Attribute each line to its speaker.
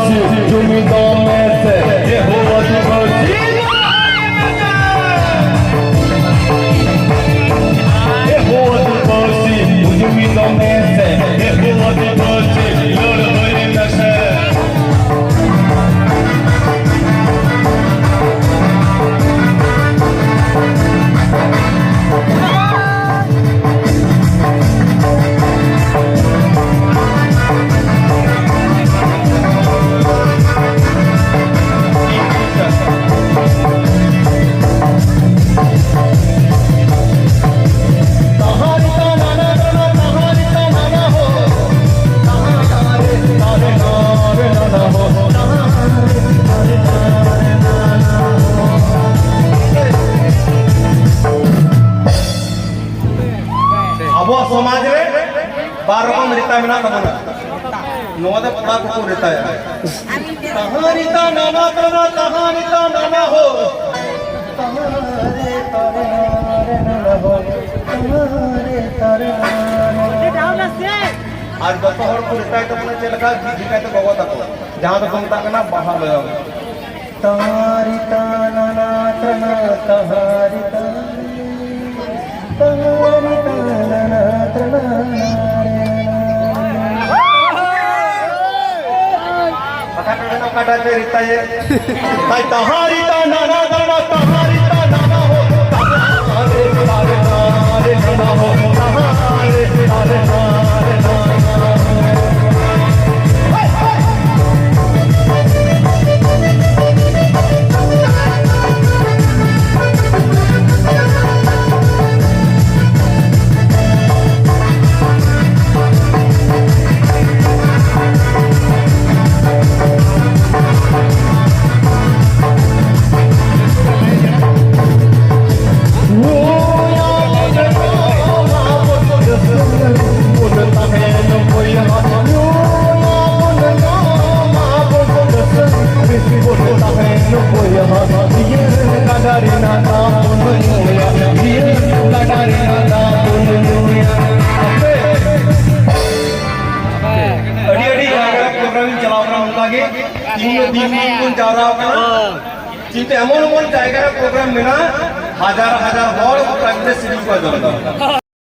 Speaker 1: बसी जुम्मीदों में से ये हुआ बसी ये हुआ बसी जुम्मीदों में से ये हुआ बसी लोड़ भरी नशे समाज में 12 रकम रीता में ना तबना नोदे पता को रीता है कहां रीता नाना तना कहां रीता नाना हो तुम्हारे तारे नाना हो तुम्हारे तारे आज दोपहर को रीता तो अपने चलका दिखाए तो भगवत को जहां तो घूमता के ना बाहर ले जाओ तुम्हारी ताना तना तुम्हारी कटा रीता है तहारी ताना नाना तहारी ताना हो तहारे तारे नाना हो तहारे तारे चिंता एमन एमन जगह प्रोग्राम में हजार हजार हर प्राइवेट सिटी को